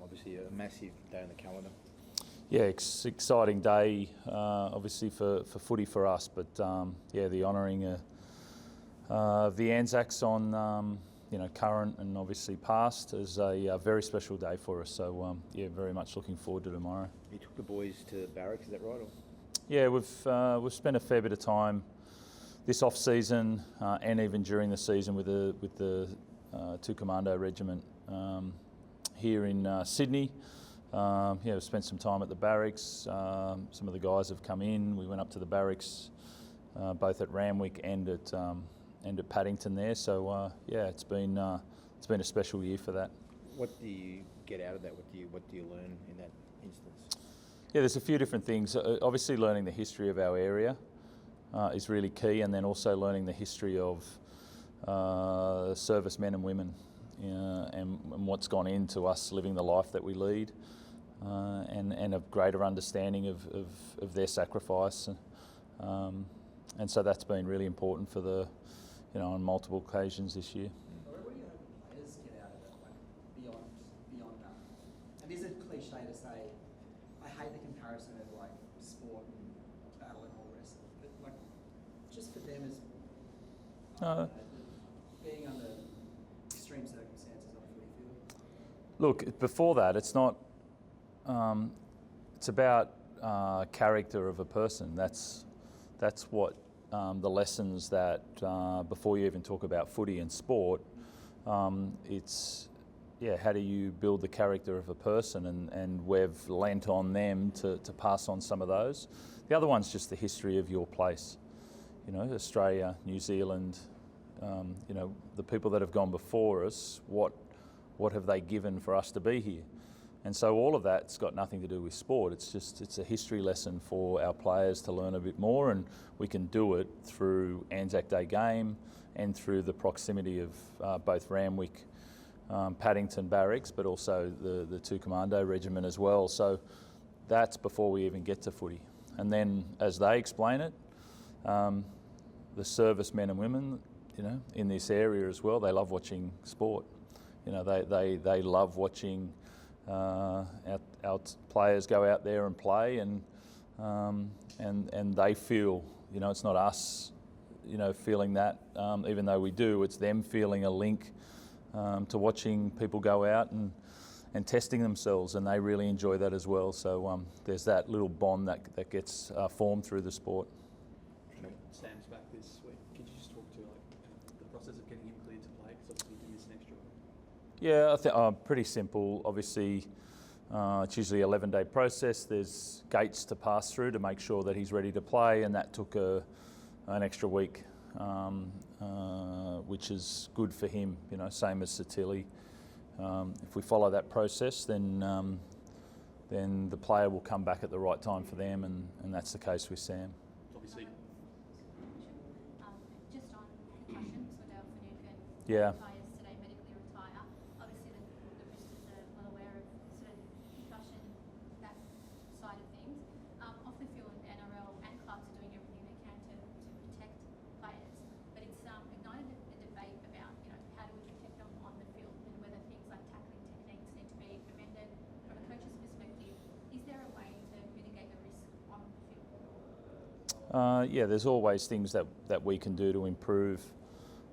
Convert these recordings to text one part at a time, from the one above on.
Obviously a massive day on the calendar. Yeah, exciting day, obviously for footy for us, but yeah, the honouring the Anzacs on current and obviously past is a very special day for us. So yeah, very much looking forward to tomorrow. You took the boys to barracks, is that right? Or? Yeah, we've spent a fair bit of time this off season and even during the season with the 2 Commando Regiment here in Sydney. Yeah, we've spent some time at the barracks. Some of the guys have come in. We went up to the barracks, both at Randwick and at Paddington there. So yeah, it's been a special year for that. What do you get out of that? What do you learn in that instance? Yeah, there's a few different things. Obviously, learning the history of our area is really key, and then also learning the history of servicemen and women, and what's gone into us living the life that we lead. And a greater understanding of their sacrifice, and so that's been really important for on multiple occasions this year. What do you hope the players get out of it, like beyond that? And is it cliche to say, I hate the comparison of like sport and battle and all the rest of it, but like just for them as being under extreme circumstances on a footy field? Look, before that, it's not. It's about character of a person. That's what the lessons that before you even talk about footy and sport, it's how do you build the character of a person, and we've lent on them to pass on some of those. The other one's just the history of your place. Australia, New Zealand, the people that have gone before us, what have they given for us to be here? And so all of that's got nothing to do with sport. It's a history lesson for our players to learn a bit more, and we can do it through Anzac Day game and through the proximity of both Randwick, Paddington Barracks, but also the 2 Commando Regiment as well. So that's before we even get to footy. And then as they explain it, the servicemen and women, in this area as well, they love watching sport. They love watching our players go out there and play, and they feel, it's not us, feeling that, even though we do, it's them feeling a link to watching people go out and testing themselves, and they really enjoy that as well. So there's that little bond that gets formed through the sport. Sam's back this week. Could you just talk to the process of getting him cleared to play? Because obviously he missed an extra week. Yeah, I think pretty simple. Obviously, it's usually an 11-day process. There's gates to pass through to make sure that he's ready to play, and that took an extra week, which is good for him. Same as Satili. If we follow that process, then the player will come back at the right time for them, and that's the case with Sam. Obviously. Just on concussions with our Finucane. Yeah. Today medically retire. Obviously, the Roosters are well aware of sort of concussion, that side of things. Off the field, NRL and clubs are doing everything they can to protect players, but it's ignited a debate about how do we protect them on the field, and whether things like tackling techniques need to be amended. From a coach's perspective, is there a way to mitigate the risk on the field? Yeah, there's always things that we can do to improve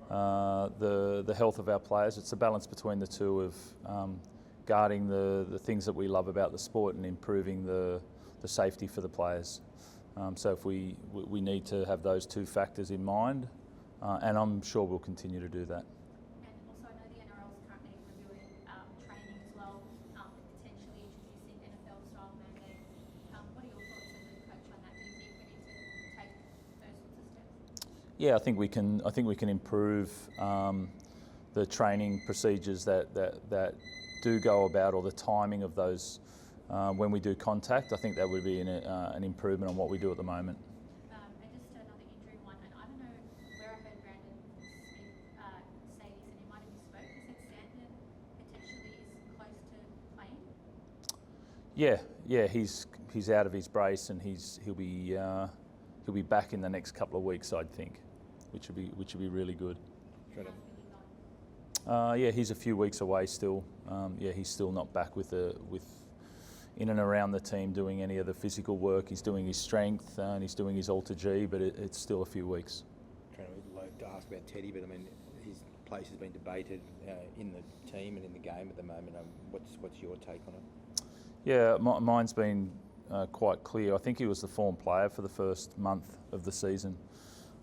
the health of our players. It's a balance between the two of guarding the things that we love about the sport and improving the safety for the players. So if we need to have those two factors in mind, and I'm sure we'll continue to do that. And also, I know the NRL is currently reviewing training as well, potentially introducing NFL-style mandate. What are your thoughts as a coach on that? Do you think we need to take those sorts of steps? Yeah, I think we can improve the training procedures that do go about, or the timing of those when we do contact. I think that would be an improvement on what we do at the moment. And just another injury one, and I don't know where I heard Brandon Smith say this, and he might have misspoke. He said Sandon potentially is close to playing. Yeah, he's out of his brace, and he'll be back in the next couple of weeks, I'd think, which would be really good. Yeah, he's a few weeks away still. Yeah, he's still not back with in and around the team doing any of the physical work. He's doing his strength and he's doing his Alter G, but it's still a few weeks. Trying to ask about Teddy, but I mean, his place has been debated in the team and in the game at the moment. What's your take on it? Yeah, mine's been quite clear. I think he was the form player for the first month of the season.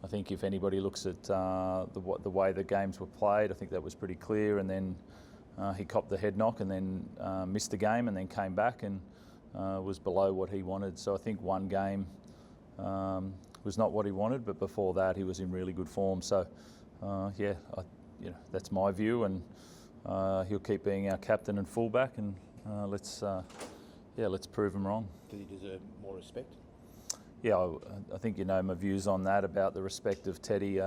I think if anybody looks at the way the games were played, I think that was pretty clear. And then he copped the head knock and then missed the game and then came back and was below what he wanted. So I think one game was not what he wanted, but before that he was in really good form. So yeah, that's my view, and he'll keep being our captain and fullback, and let's prove him wrong. Does he deserve more respect? Yeah, I think you know my views on that about the respect of Teddy.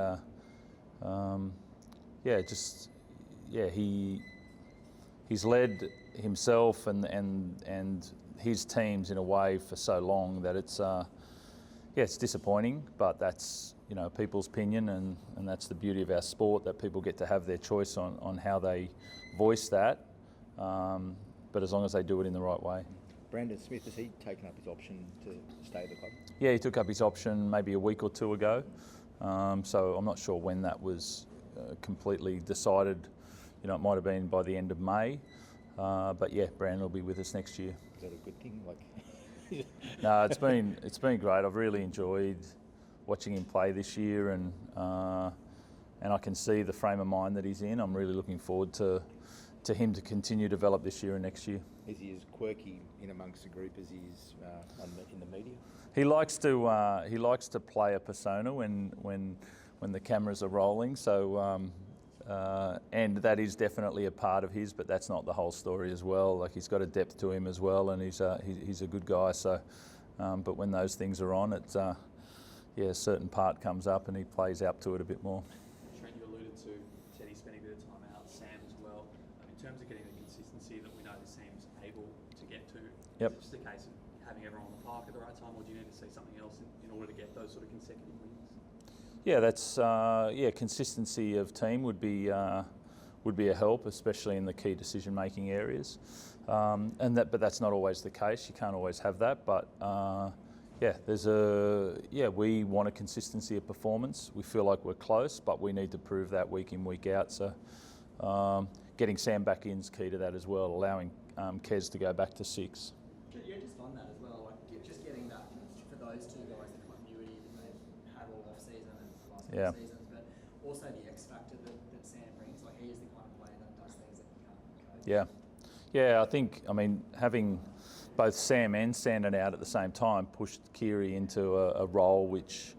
He's led himself and his teams in a way for so long that it's disappointing, but that's people's opinion, and that's the beauty of our sport, that people get to have their choice on how they voice that, but as long as they do it in the right way. Brandon Smith, has he taken up his option to stay at the club? Yeah, he took up his option maybe a week or two ago, so I'm not sure when that was completely decided. It might have been by the end of May, but yeah, Brandon will be with us next year. Is that a good thing? No, it's been great. I've really enjoyed watching him play this year, and I can see the frame of mind that he's in. I'm really looking forward to him to continue to develop this year and next year. Is he as quirky in amongst the group as he is in the media? He likes to play a persona when the cameras are rolling. So and that is definitely a part of his, but that's not the whole story as well. Like, he's got a depth to him as well, and he's a good guy. So, but when those things are on, it's a certain part comes up and he plays out to it a bit more. Trent, you alluded to Teddy spending a bit of time out, Sam as well. In terms of getting the consistency that we know this team's able to get to, Yep. is it just a case of having everyone on the park at the right time, or do you need to see something else in order to get those sort of consecutive wins? Yeah, that's consistency of team would be a help, especially in the key decision-making areas, but that's not always the case. You can't always have that, but we want a consistency of performance. We feel like we're close, but we need to prove that week in, week out. So getting Sam back in is key to that as well, allowing Kez to go back to 6. Yeah, just on that as well, like just getting that for those two guys, the continuity that they've had all off season and the last couple of seasons, but also the X factor that Sam brings. Like, he is the kind of player that does things that you can't coach. Yeah. I think having both Sam and Sandon out at the same time pushed Kiri into a role which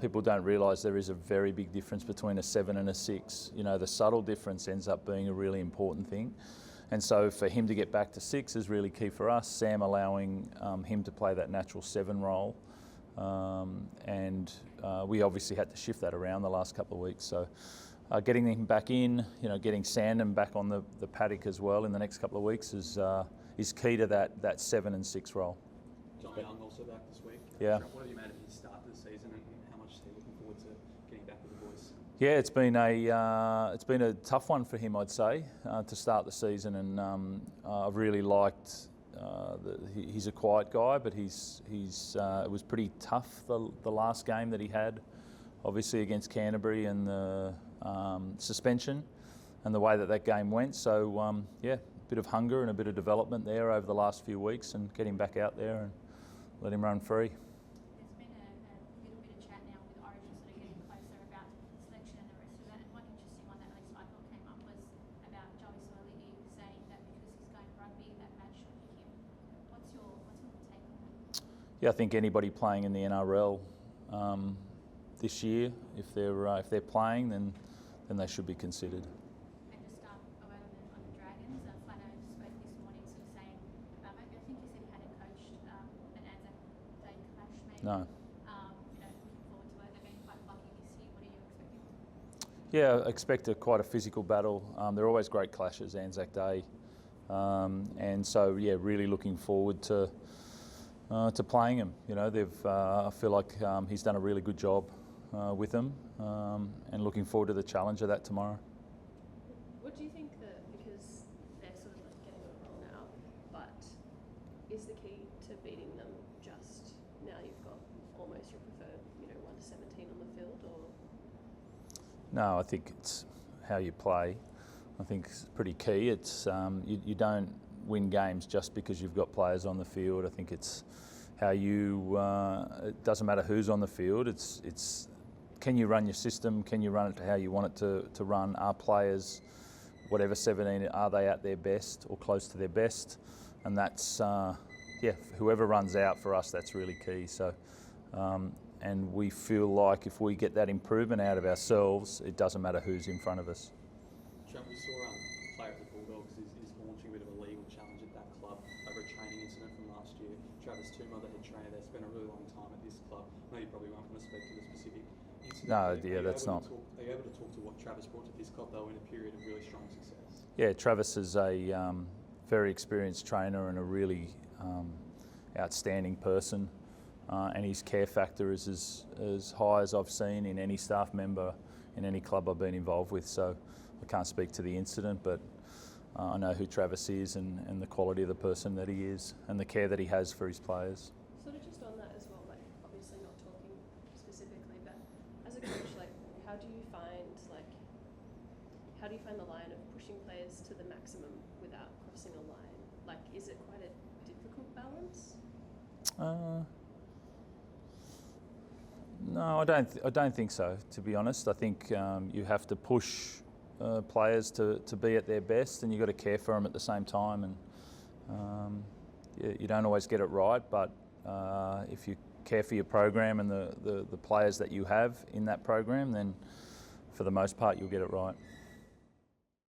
people don't realise there is a very big difference between a 7 and a 6. The subtle difference ends up being a really important thing. And so for him to get back to 6 is really key for us. Sam allowing him to play that natural 7 role. And we obviously had to shift that around the last couple of weeks. So getting him back in, getting Sandon back on the paddock as well in the next couple of weeks is key to that 7 and 6 role. John Young also back this week. Yeah. What have you made of his start to the season, and how much is he looking forward to getting back with the boys? Yeah, it's been a tough one for him, I'd say, to start the season, and I've really liked. He's a quiet guy, but it was pretty tough the last game that he had, obviously against Canterbury, and the suspension and the way that game went. So a bit of hunger and a bit of development there over the last few weeks, and get him back out there and let him run free. There's been a little bit of chat now with Origin sort of getting closer about selection and the rest of that. And one interesting one that at least I thought came up was about Joey Soiligi saying that because he's going rugby, that match should pick him. What's your take on that? Yeah, I think anybody playing in the NRL this year, if they're playing, then they should be considered. And just a word on the Dragons. Flano spoke this morning, sort of saying, I think he said he hadn't coached an Anzac Day clash, maybe. No. Looking forward to it. They've been quite lucky this year. What are you expecting? Yeah, I expect quite a physical battle. They're always great clashes, Anzac Day, and so really looking forward to playing him. I feel like he's done a really good job with them, and looking forward to the challenge of that tomorrow. is the key to beating them just now you've got almost your preferred, 1 to 17 on the field, or? No, I think it's how you play. I think it's pretty key. It's you don't win games just because you've got players on the field. I think it's how you. It doesn't matter who's on the field. It's can you run your system? Can you run it to how you want it to run? Are players, whatever 17, are they at their best or close to their best? And that's whoever runs out for us, that's really key. So. And we feel like if we get that improvement out of ourselves, it doesn't matter who's in front of us. Trent, we saw a player at the Bulldogs is launching a bit of a legal challenge at that club over a training incident from last year. Travis Toomey, the head trainer, they spent a really long time at this club. I know you probably won't want to speak to the specific incident. No, yeah, that's not. Are you able to talk to what Travis brought to this club, though, in a period of really strong success? Yeah, Travis is a very experienced trainer and a really outstanding person. And his care factor is as high as I've seen in any staff member in any club I've been involved with. So I can't speak to the incident, but I know who Travis is and the quality of the person that he is and the care that he has for his players. Sort of just on that as well, obviously not talking specifically, but as a coach, how do you find the line of pushing players to the maximum without crossing a line? Is it quite a difficult balance? No, I don't think so. To be honest, I think you have to push players to be at their best, and you've got to care for them at the same time. And you don't always get it right, but if you care for your program and the players that you have in that program, then for the most part you'll get it right.